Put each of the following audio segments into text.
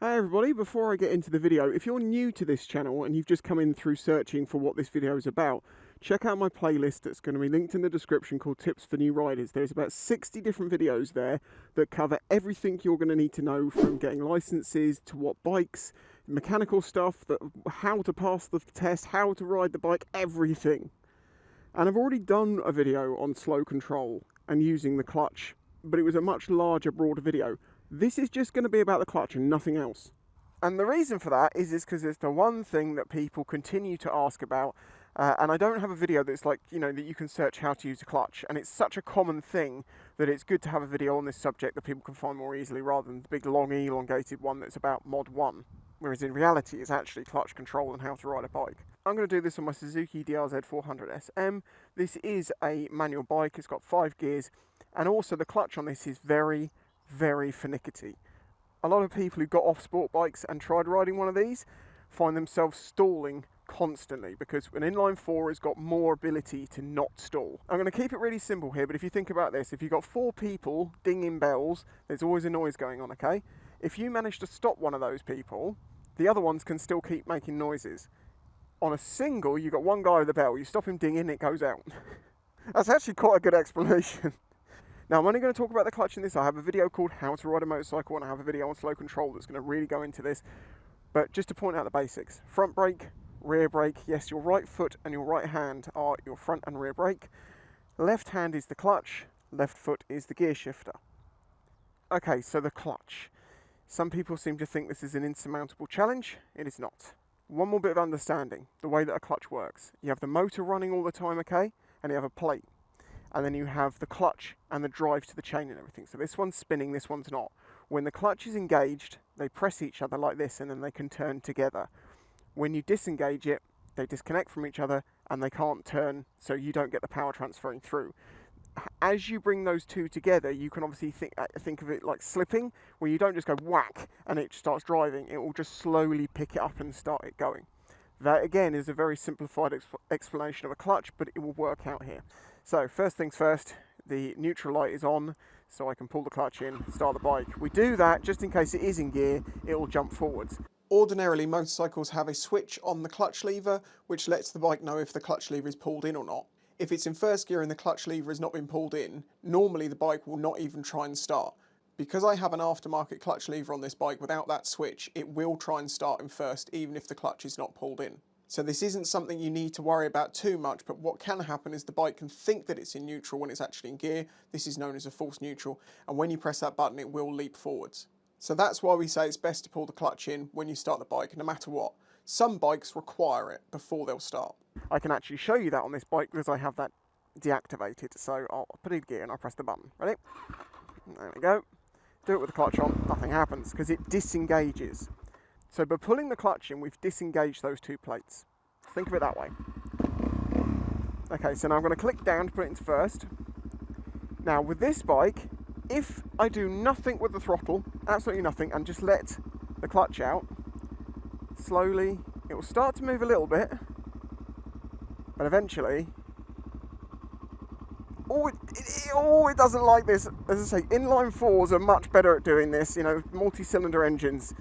Hey everybody, before I get into the video, if you're new to this channel and you've just come in through searching for what this video is about, check out my playlist that's going to be linked in the description called Tips for New Riders. There's about 60 different videos there that cover everything you're going to need to know, from getting licenses to what bikes, mechanical stuff, how to pass the test, how to ride the bike, everything. And I've already done a video on slow control and using the clutch, but it was a much larger, broader video. This is just going to be about the clutch and nothing else. And the reason for that is because it's the one thing that people continue to ask about. And I don't have a video that's like, that you can search how to use a clutch. And it's such a common thing that it's good to have a video on this subject that people can find more easily, rather than the big, long, elongated one that's about Mod 1. Whereas in reality, it's actually clutch control and how to ride a bike. I'm going to do this on my Suzuki DRZ 400 SM. This is a manual bike. It's got 5 gears. And also the clutch on this is very finicky. A lot of people who got off sport bikes and tried riding one of these find themselves stalling constantly, because an inline 4 has got more ability to not stall. I'm going to keep it really simple here, but if you think about this, if you've got 4 people dinging bells, there's always a noise going on, okay? If you manage to stop one of those people, the other ones can still keep making noises. On a single, you've got one guy with a bell, you stop him dinging, it goes out. That's actually quite a good explanation. Now, I'm only going to talk about the clutch in this. I have a video called How to Ride a Motorcycle, and I have a video on slow control that's going to really go into this. But just to point out the basics: front brake, rear brake. Yes, your right foot and your right hand are your front and rear brake. Left hand is the clutch, left foot is the gear shifter. Okay, so the clutch. Some people seem to think this is an insurmountable challenge. It is not. One more bit of understanding: the way that a clutch works. You have the motor running all the time, okay? And you have a plate. And then you have the clutch and the drive to the chain and everything. So this one's spinning, this one's not. When the clutch is engaged, they press each other like this, and then they can turn together. When you disengage it, they disconnect from each other and they can't turn, so you don't get the power transferring through. As you bring those two together, you can obviously think of it like slipping, where you don't just go whack and it starts driving. It will just slowly pick it up and start it going. That again is a very simplified explanation of a clutch, but it will work out here. So first things first, the neutral light is on, so I can pull the clutch in, start the bike. We do that just in case it is in gear, it will jump forwards. Ordinarily, motorcycles have a switch on the clutch lever, which lets the bike know if the clutch lever is pulled in or not. If it's in first gear and the clutch lever has not been pulled in, normally the bike will not even try and start. Because I have an aftermarket clutch lever on this bike, without that switch, it will try and start in first, even if the clutch is not pulled in. So this isn't something you need to worry about too much, but what can happen is the bike can think that it's in neutral when it's actually in gear. This is known as a false neutral, and when you press that button, it will leap forwards. So that's why we say it's best to pull the clutch in when you start the bike, no matter what. Some bikes require it before they'll start. I can actually show you that on this bike because I have that deactivated. So I'll put it in gear and I'll press the button. Ready? There we go. Do it with the clutch on, nothing happens because it disengages. So by pulling the clutch in, we've disengaged those two plates. Think of it that way. Okay, so now I'm going to click down to put it into first. Now with this bike, if I do nothing with the throttle, absolutely nothing, and just let the clutch out, slowly, it will start to move a little bit, but eventually, it doesn't like this. As I say, inline 4s are much better at doing this, multi-cylinder engines.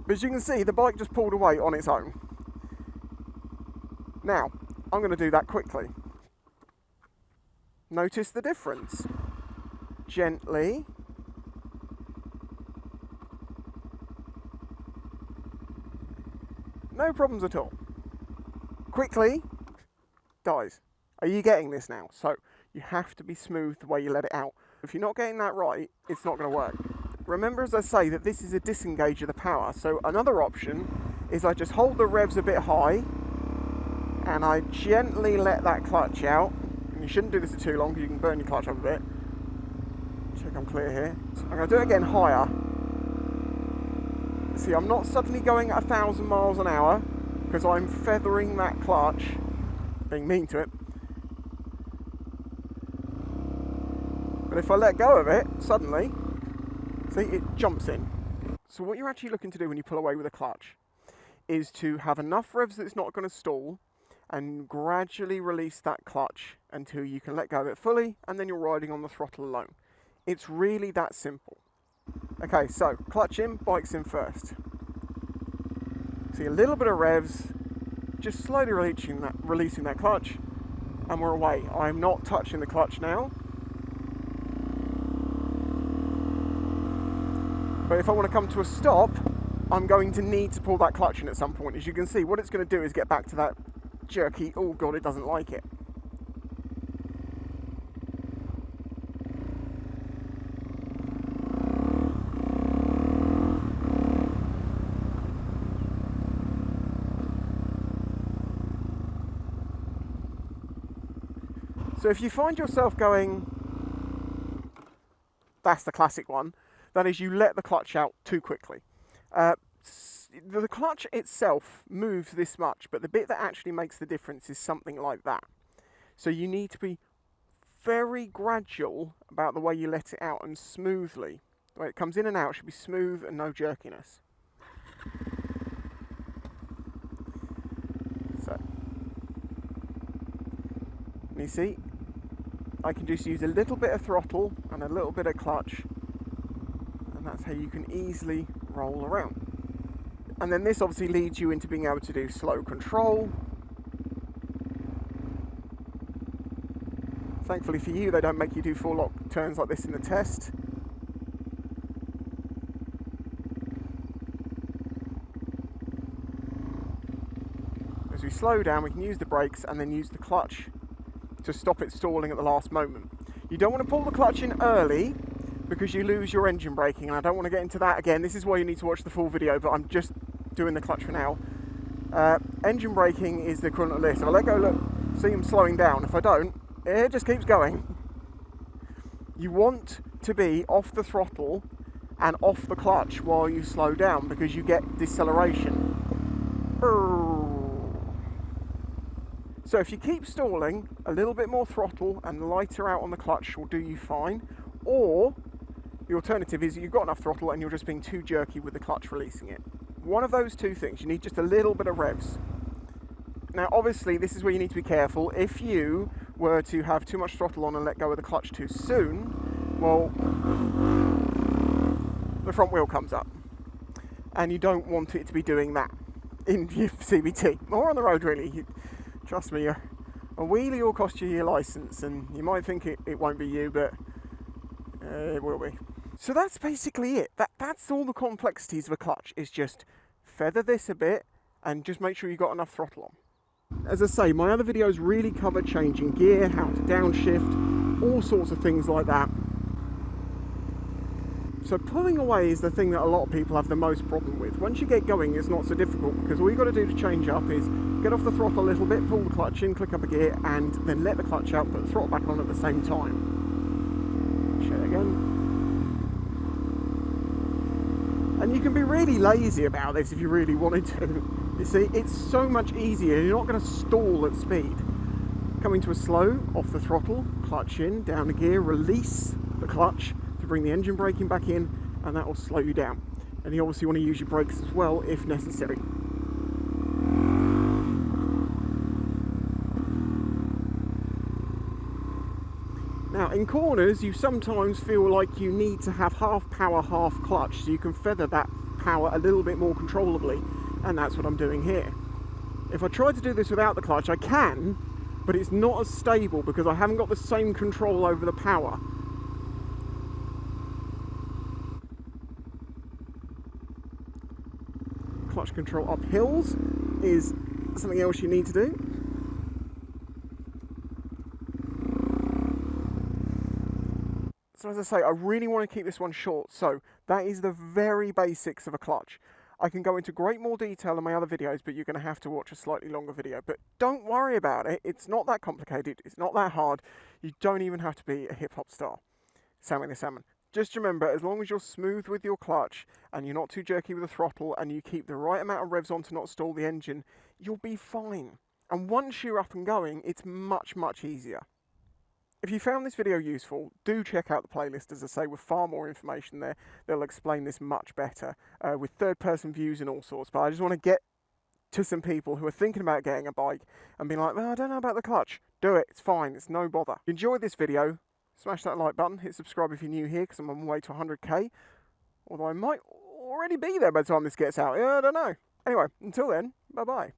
But as you can see, the bike just pulled away on its own. Now, I'm going to do that quickly. Notice the difference. Gently. No problems at all. Quickly. Dies. Are you getting this now? So, you have to be smooth the way you let it out. If you're not getting that right, it's not going to work. Remember, as I say, that this is a disengage of the power. So another option is I just hold the revs a bit high and I gently let that clutch out. And you shouldn't do this for too long because you can burn your clutch up a bit. Check I'm clear here. So I'm going to do it again higher. See, I'm not suddenly going at 1,000 miles an hour because I'm feathering that clutch, being mean to it. But if I let go of it, suddenly, see, it jumps in. So what you're actually looking to do when you pull away with a clutch is to have enough revs that it's not going to stall, and gradually release that clutch until you can let go of it fully, and then you're riding on the throttle alone. It's really that simple. Okay, so clutch in, bike's in first. See a little bit of revs, just slowly releasing that clutch, and we're away. I'm not touching the clutch now. But if I want to come to a stop, I'm going to need to pull that clutch in at some point. As you can see, what it's going to do is get back to that jerky, oh god, it doesn't like it. So if you find yourself going, that's the classic one, that is you let the clutch out too quickly. The clutch itself moves this much, but the bit that actually makes the difference is something like that. So you need to be very gradual about the way you let it out, and smoothly. The way it comes in and out should be smooth and no jerkiness. So, and you see, I can just use a little bit of throttle and a little bit of clutch, and that's how you can easily roll around. And then this obviously leads you into being able to do slow control. Thankfully for you, they don't make you do full lock turns like this in the test. As we slow down, we can use the brakes and then use the clutch to stop it stalling at the last moment. You don't want to pull the clutch in early because you lose your engine braking, and I don't want to get into that again. This is why you need to watch the full video, but I'm just doing the clutch for now. Engine braking is the equivalent of this. If I let go, look, see I'm slowing down. If I don't, it just keeps going. You want to be off the throttle and off the clutch while you slow down, because you get deceleration. So if you keep stalling, a little bit more throttle and lighter out on the clutch will do you fine. Or the alternative is you've got enough throttle and you're just being too jerky with the clutch releasing it. One of those two things. You need just a little bit of revs. Now obviously this is where you need to be careful. If you were to have too much throttle on and let go of the clutch too soon, well, the front wheel comes up. And you don't want it to be doing that in your CVT. Or on the road really. Trust me, a wheelie will cost you your licence, and you might think it won't be you, but it will be. So that's basically it. That's all the complexities of a clutch, is just feather this a bit and just make sure you've got enough throttle on. As I say, my other videos really cover changing gear, how to downshift, all sorts of things like that. So pulling away is the thing that a lot of people have the most problem with. Once you get going, it's not so difficult, because all you've got to do to change up is get off the throttle a little bit, pull the clutch in, click up a gear, and then let the clutch out, put the throttle back on at the same time. Show it again. And you can be really lazy about this if you really wanted to. You see, it's so much easier. You're not going to stall at speed. Coming to a slow, off the throttle, clutch in, down the gear, release the clutch to bring the engine braking back in, and that will slow you down. And you obviously want to use your brakes as well if necessary. Now in corners you sometimes feel like you need to have half power, half clutch, so you can feather that power a little bit more controllably, and that's what I'm doing here. If I try to do this without the clutch, I can, but it's not as stable because I haven't got the same control over the power. Clutch control up hills is something else you need to do. So as I say, I really want to keep this one short, so that is the very basics of a clutch. I can go into great more detail in my other videos, but you're going to have to watch a slightly longer video. But don't worry about it, it's not that complicated, it's not that hard. You don't even have to be a hip-hop star. Sammy the Salmon. Just remember, as long as you're smooth with your clutch and you're not too jerky with the throttle and you keep the right amount of revs on to not stall the engine, you'll be fine. And once you're up and going, it's much, much easier. If you found this video useful, do check out the playlist, as I say, with far more information there. They'll explain this much better, with third-person views and all sorts. But I just want to get to some people who are thinking about getting a bike and being like, well, I don't know about the clutch. Do it, it's fine, it's no bother. If you enjoyed this video, smash that like button, hit subscribe if you're new here, because I'm on my way to 100k. Although I might already be there by the time this gets out. Yeah, I don't know. Anyway, until then, bye-bye.